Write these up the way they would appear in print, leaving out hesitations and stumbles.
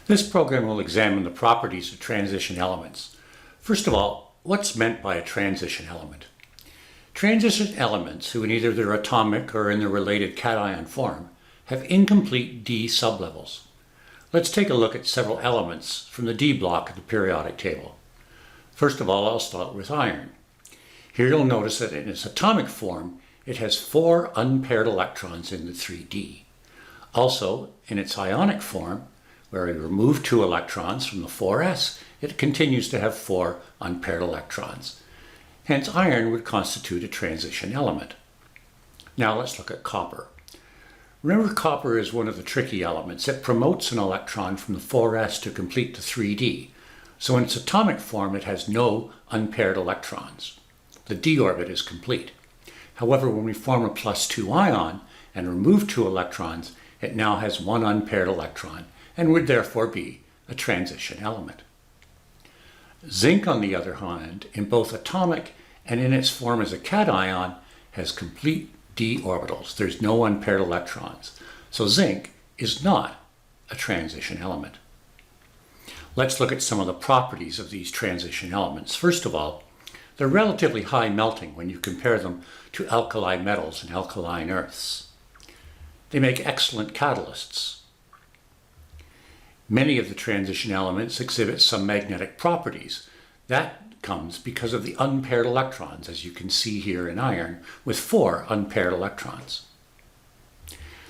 This program will examine the properties of transition elements. First of all, what's meant by a transition element? Transition elements, who in either their atomic or in their related cation form, have incomplete d sublevels. Let's take a look at several elements from the d block of the periodic table. First of all, I'll start with iron. Here you'll notice that in its atomic form, it has 4 unpaired electrons in the 3d. Also, in its ionic form, where we remove 2 electrons from the 4s, it continues to have 4 unpaired electrons. Hence, iron would constitute a transition element. Now let's look at copper. Remember, copper is one of the tricky elements. It promotes an electron from the 4s to complete the 3d. So in its atomic form, it has no unpaired electrons. The d orbit is complete. However, when we form a +2 ion and remove 2 electrons, it now has 1 unpaired electron and would therefore be a transition element. Zinc, on the other hand, in both atomic and in its form as a cation, has complete d orbitals. There's no unpaired electrons. So zinc is not a transition element. Let's look at some of the properties of these transition elements. First of all, they're relatively high melting when you compare them to alkali metals and alkaline earths. They make excellent catalysts. Many of the transition elements exhibit some magnetic properties. That comes because of the unpaired electrons, as you can see here in iron, with 4 unpaired electrons.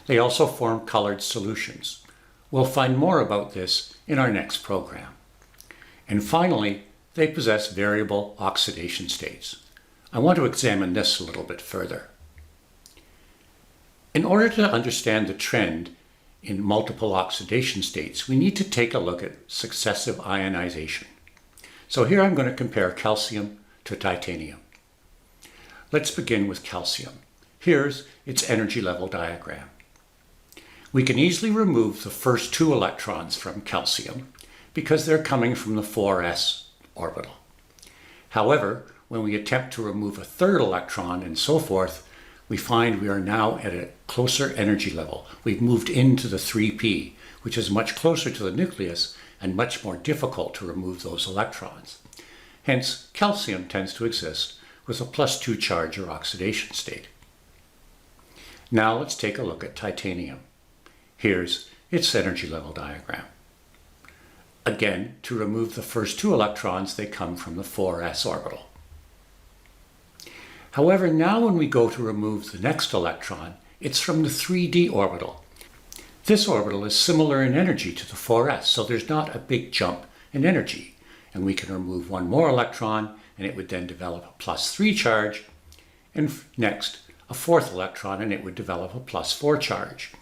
They also form colored solutions. We'll find more about this in our next program. And finally, they possess variable oxidation states. I want to examine this a little bit further. In order to understand the trend in multiple oxidation states, we need to take a look at successive ionization. So here I'm going to compare calcium to titanium. Let's begin with calcium. Here's its energy level diagram. We can easily remove the first 2 electrons from calcium because they're coming from the 4s orbital. However, when we attempt to remove a 3rd electron and so forth, we find we are now at a closer energy level. We've moved into the 3p, which is much closer to the nucleus and much more difficult to remove those electrons. Hence, calcium tends to exist with a +2 charge or oxidation state. Now let's take a look at titanium. Here's its energy level diagram. Again, to remove the first 2 electrons, they come from the 4s orbital. However, now when we go to remove the next electron, it's from the 3d orbital. This orbital is similar in energy to the 4s, so there's not a big jump in energy. And we can remove 1 more electron, and it would then develop a +3 charge. And next, a 4th electron, and it would develop a +4 charge.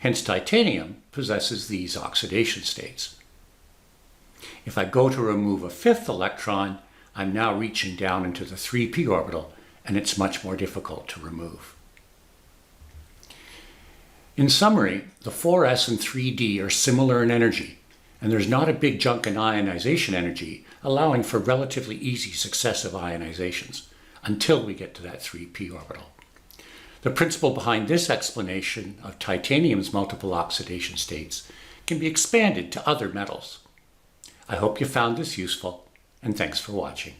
Hence, titanium possesses these oxidation states. If I go to remove a 5th electron, I'm now reaching down into the 3p orbital, and it's much more difficult to remove. In summary, the 4s and 3d are similar in energy, and there's not a big jump in ionization energy, allowing for relatively easy successive ionizations until we get to that 3p orbital. The principle behind this explanation of titanium's multiple oxidation states can be expanded to other metals. I hope you found this useful, and thanks for watching.